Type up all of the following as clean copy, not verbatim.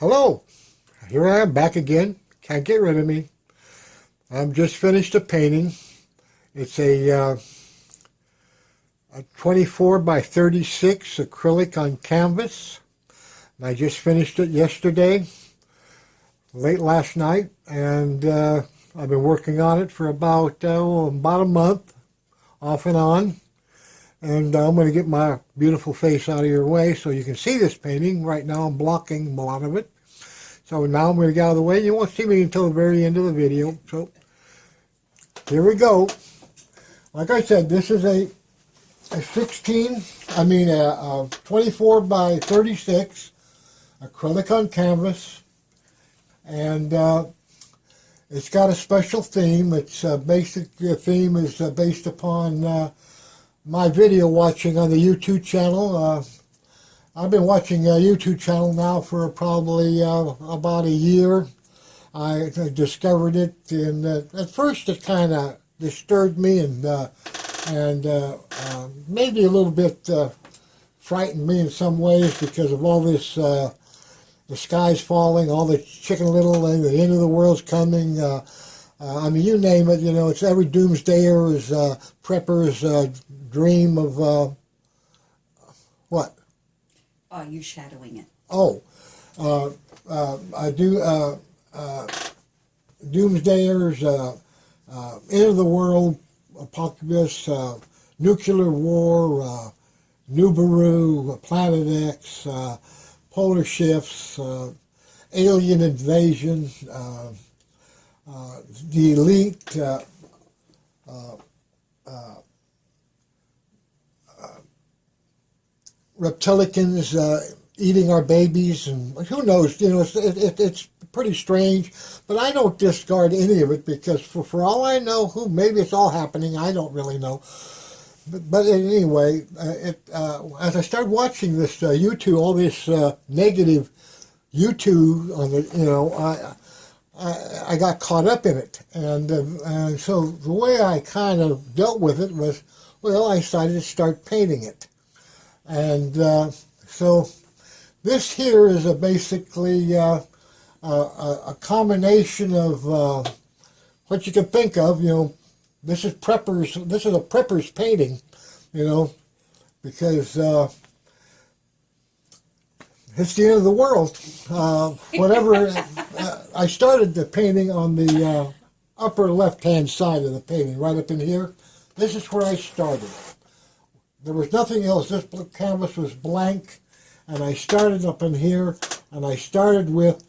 Hello, here I am back again. Can't get rid of me. I'm just finished a painting. It's a 24 by 36 acrylic on canvas. And I just finished it yesterday, late last night, and I've been working on it for about a month, off and on. And I'm going to get my beautiful face out of your way so you can see this painting. Right now I'm blocking a lot of it. So now I'm going to get out of the way. You won't see me until the very end of the video. So here we go. Like I said, this is a 24 by 36 acrylic on canvas. And it's got a special theme. Its basic theme is based upon my video watching on the YouTube channel. I've been watching a YouTube channel now for probably about a year. I discovered it, and at first it kind of disturbed me and maybe a little bit frightened me in some ways because of all this, the sky's falling, all the Chicken Little, and the end of the world's coming. I mean, you name it, you know, it's every doomsdayer's, prepper's dream of, what? Oh, you're shadowing it. Oh, I do, doomsdayers, end of the world, apocalypse, nuclear war, Nibiru, Planet X, polar shifts, alien invasion, the elite, reptilicans eating our babies, and who knows, you know, it's pretty strange, but I don't discard any of it because for all I know, maybe it's all happening, I don't really know. But anyway, as I started watching this YouTube, all this negative YouTube on the, you know, I got caught up in it, and so the way I kind of dealt with it was, well, I decided to start painting it. And so this here is basically a combination of what you can think of. You know, this is a prepper's painting, you know, because it's the end of the world. Whatever. I started the painting on the upper left-hand side of the painting, right up in here. This is where I started. There was nothing else. This canvas was blank, and I started up in here, and I started with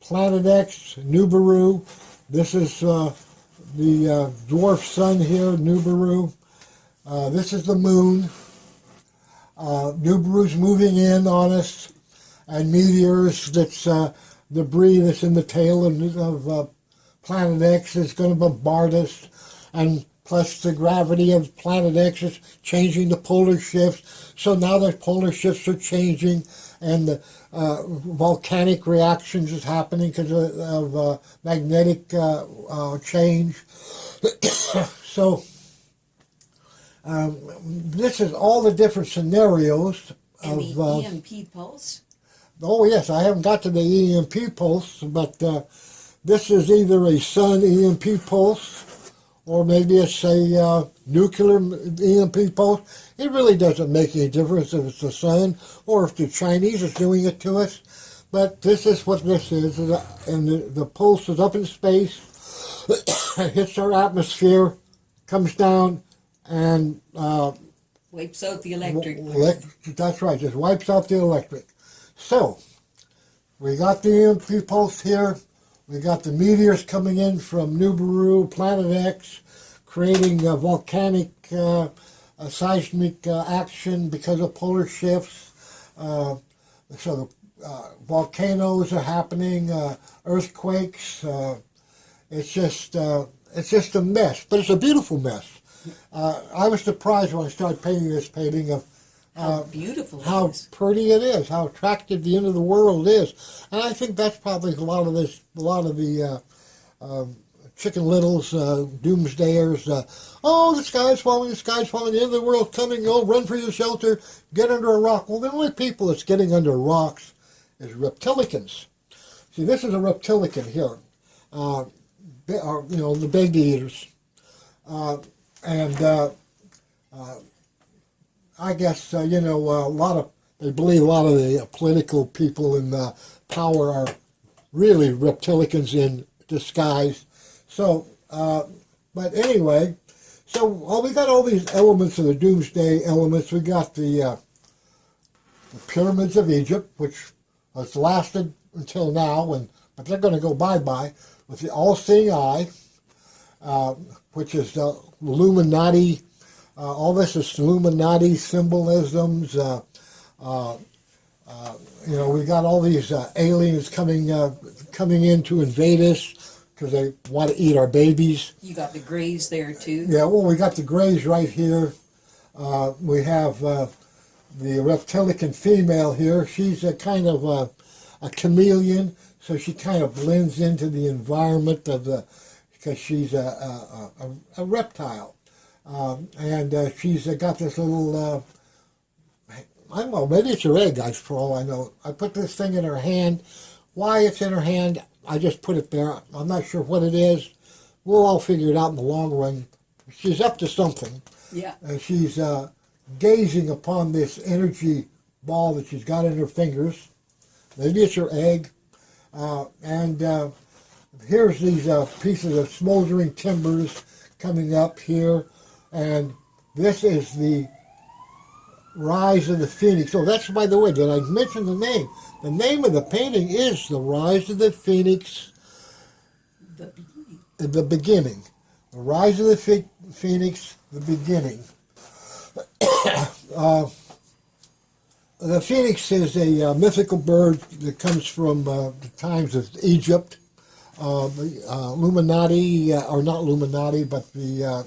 Planet X, Nibiru. This is the dwarf sun here, Nibiru. This is the moon. Nibiru's moving in on us, and meteors, that's debris that's in the tail of Planet X is going to bombard us, and plus the gravity of Planet X is changing the polar shifts. So now the polar shifts are changing, and the volcanic reactions is happening because of magnetic change. So this is all the different scenarios and of... the EMP pulse? Oh yes, I haven't got to the EMP pulse, but this is either a sun EMP pulse, or maybe it's a nuclear EMP pulse. It really doesn't make any difference if it's the sun or if the Chinese is doing it to us. But this is what this is, and the pulse is up in space, hits our atmosphere, comes down, and... wipes out the electric. That's right, just wipes out the electric. So, we got the EMP pulse here. We got the meteors coming in from Nibiru, Planet X, creating volcanic seismic action because of polar shifts. So the volcanoes are happening, earthquakes. It's just a mess, but it's a beautiful mess. I was surprised when I started painting this painting of how beautiful how pretty it is, how attractive the end of the world is. And I think that's probably a lot of the Chicken Littles, doomsdayers, oh, the sky's falling, the end of the world's coming, oh, run for your shelter, get under a rock. Well, the only people that's getting under rocks is reptilicans. See, this is a reptilian here. The baby eaters. And I guess, they believe a lot of the political people in power are really reptilians in disguise. So, but anyway, we got all these elements of the doomsday elements. We got the pyramids of Egypt, which has lasted until now, but they're going to go bye-bye, with the all-seeing eye, which is Illuminati. All this is Illuminati symbolisms. We got all these aliens coming in to invade us because they want to eat our babies. You got the Greys there too. Yeah, well, we got the Greys right here. We have the reptilian female here. She's a kind of a chameleon, so she kind of blends into the environment because she's a reptile. And she's got this little, I don't know, maybe it's her egg, guys, for all I know. I put this thing in her hand. Why it's in her hand, I just put it there. I'm not sure what it is. We'll all figure it out in the long run. She's up to something. Yeah. And she's gazing upon this energy ball that she's got in her fingers. Maybe it's her egg. And here's these pieces of smoldering timbers coming up here. And this is the Rise of the Phoenix. Oh, that's, by the way, did I mention the name? The name of the painting is The Rise of the Phoenix. The beginning. The beginning. The Rise of the Phoenix, the beginning. The phoenix is a mythical bird that comes from the times of Egypt. Illuminati, or not Illuminati, but the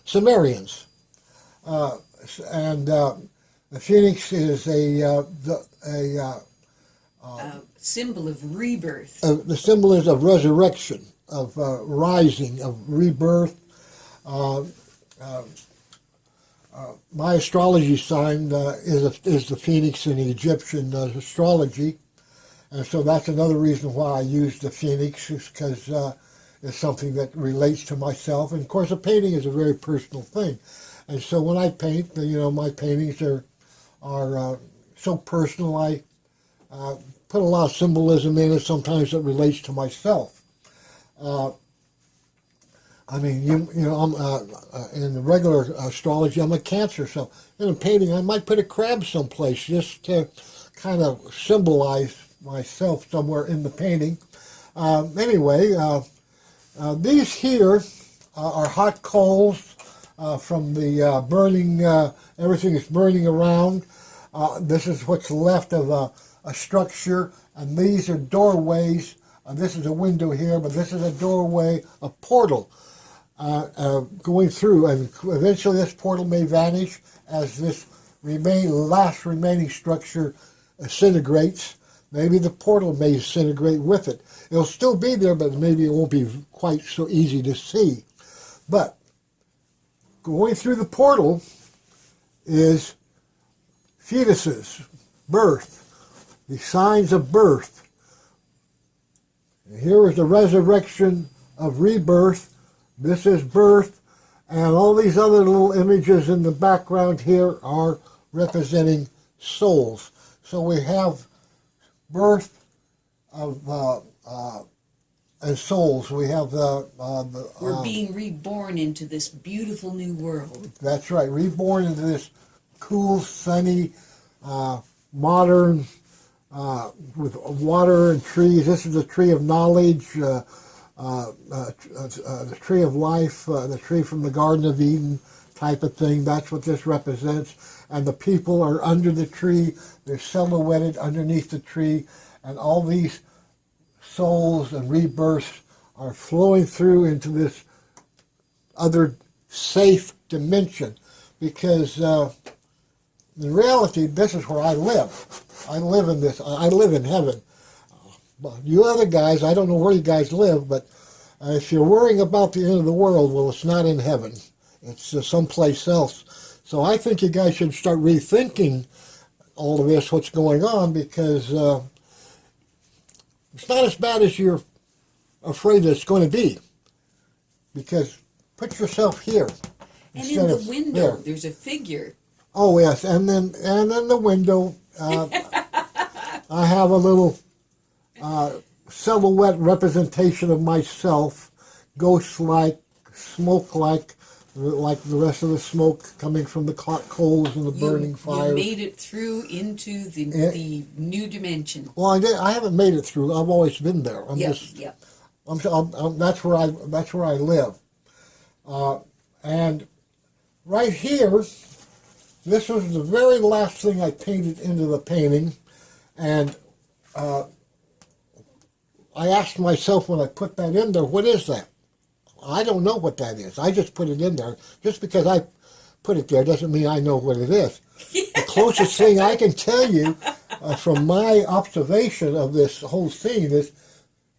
Sumerians. And the phoenix is a symbol of rebirth. The symbol is of resurrection, of rising, of rebirth. My astrology sign is the phoenix in the Egyptian astrology, and so that's another reason why I use the phoenix, is because it's something that relates to myself. And of course, a painting is a very personal thing. And so when I paint, my paintings are so personal. I put a lot of symbolism in it. Sometimes it relates to myself. I'm in the regular astrology, I'm a Cancer, so in a painting I might put a crab someplace just to kind of symbolize myself somewhere in the painting. Anyway, these here are hot coals from the burning, everything is burning around. This is what's left of a structure, and these are doorways. This is a window here, but this is a doorway, a portal going through, and eventually this portal may vanish as this last remaining structure disintegrates. Maybe the portal may disintegrate with it. It'll still be there, but maybe it won't be quite so easy to see. But going through the portal is fetuses, birth, the signs of birth. And here is the resurrection of rebirth. This is birth, and all these other little images in the background here are representing souls. So we have birth of and souls. We have we're being reborn into this beautiful new world. That's right, reborn into this cool, sunny, modern, with water and trees. This is the tree of knowledge. The tree of life, the tree from the Garden of Eden type of thing. That's what this represents. And the people are under the tree. They're silhouetted underneath the tree. And all these souls and rebirths are flowing through into this other safe dimension. Because in reality, this is where I live. I live in this. I live in heaven. You other guys, I don't know where you guys live, but if you're worrying about the end of the world, well, it's not in heaven. It's someplace else. So I think you guys should start rethinking all of this, what's going on, because it's not as bad as you're afraid it's going to be. Because put yourself here. And in the window, there's a figure. Oh yes, and then the window, I have a little silhouette representation of myself, ghost-like, smoke-like, like the rest of the smoke coming from the hot coals and the burning fires. You made it through into the new dimension. Well, I haven't made it through. I've always been there. That's where I live. And right here, this was the very last thing I painted into the painting, and I asked myself when I put that in there, what is that? I don't know what that is. I just put it in there. Just because I put it there doesn't mean I know what it is. The closest thing I can tell you from my observation of this whole scene is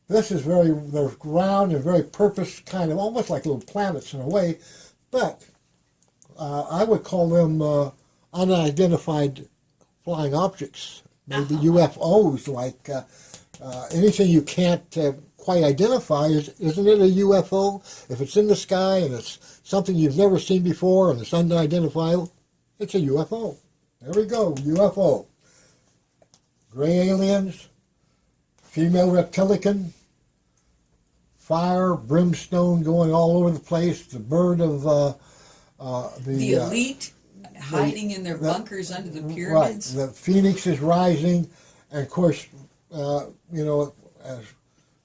this is they're round and very purpose, kind of almost like little planets in a way, but I would call them unidentified flying objects, maybe UFOs, like anything you can't quite identify. Isn't it a UFO? If it's in the sky and it's something you've never seen before and it's unidentifiable, it's a UFO. There we go, UFO. Gray aliens, female reptilian, fire, brimstone going all over the place, the bird of the elite hiding in their bunkers under the pyramids. Right, the phoenix is rising, and of course,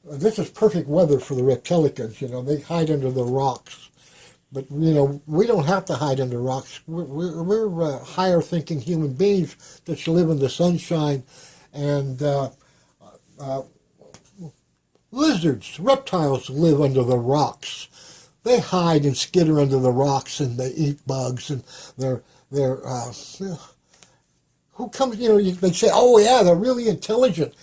this is perfect weather for the reptilians. They hide under the rocks. But, we don't have to hide under rocks. We're higher thinking human beings that should live in the sunshine. And lizards, reptiles live under the rocks. They hide and skitter under the rocks, and they eat bugs. And they're who comes, they say, oh yeah, they're really intelligent.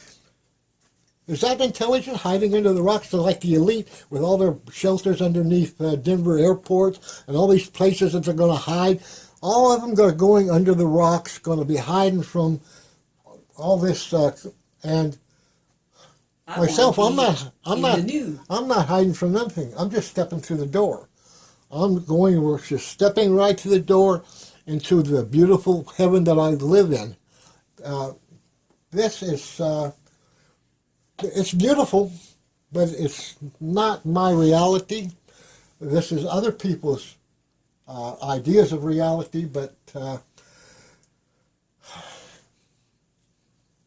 Is that intelligent, hiding under the rocks? They're like the elite with all their shelters underneath Denver airport and all these places that they're going to hide. All of them are going under the rocks, going to be hiding from all this. And myself, I'm not hiding from nothing. I'm just stepping through the door. We're just stepping right through the door into the beautiful heaven that I live in. This is. It's beautiful, but it's not my reality. This is other people's ideas of reality, but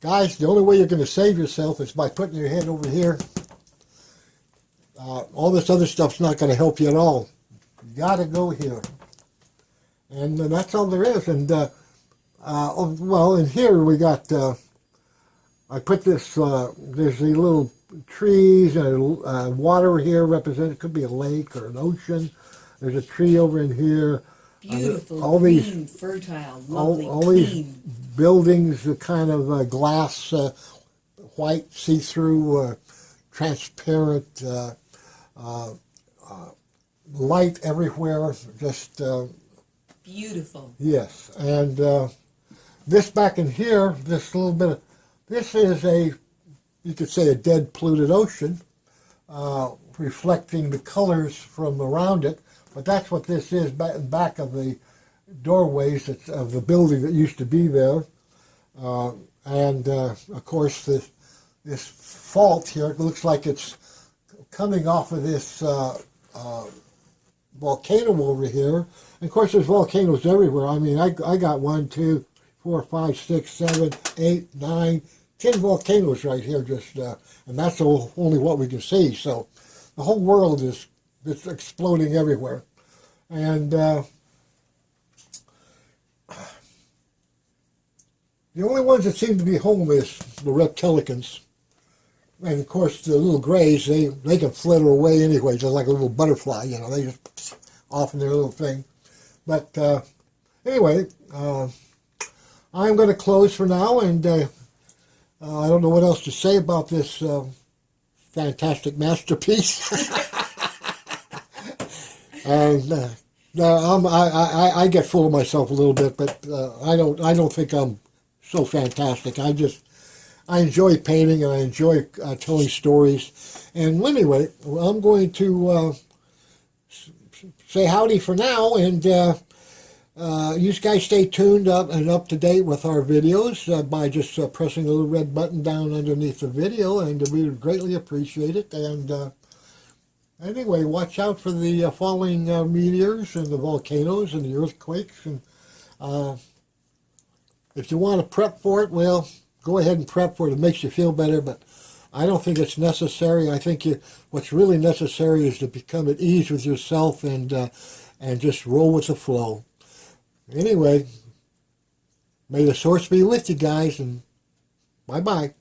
guys, the only way you're going to save yourself is by putting your head over here. All this other stuff's not going to help you at all. You got to go here. And that's all there is. And, well, in here we got... I put this, there's these little trees and water here represented. Could be a lake or an ocean. There's a tree over in here. Beautiful, all green, fertile, lovely, all these buildings, the kind of glass, white, see-through, transparent, light everywhere. Just beautiful. Yes, and this back in here, this little bit of... This is you could say, a dead polluted ocean, reflecting the colors from around it. But that's what this is, back of the doorways of the building that used to be there. And of course, this fault here, it looks like it's coming off of this volcano over here. And of course, there's volcanoes everywhere. I mean, I got 1, 2, 4, 5, 6, 7, 8, 9, 10 volcanoes right here, and that's only what we can see. So the whole world is exploding everywhere. And the only ones that seem to be home is the reptilicans. And of course, the little grays, they can flitter away anyway, just like a little butterfly, they just off in their little thing. But anyway, I'm going to close for now, and I don't know what else to say about this fantastic masterpiece. And I get full of myself a little bit, but I don't think I'm so fantastic. I enjoy painting and I enjoy telling stories. And anyway, well, I'm going to say howdy for now, and you guys stay tuned up and up to date with our videos by just pressing the little red button down underneath the video, and we would greatly appreciate it. And anyway, watch out for the falling meteors and the volcanoes and the earthquakes. And if you want to prep for it, well, go ahead and prep for it. It makes you feel better, but I don't think it's necessary. I think what's really necessary is to become at ease with yourself and just roll with the flow. Anyway, may the source be with you guys, and bye-bye.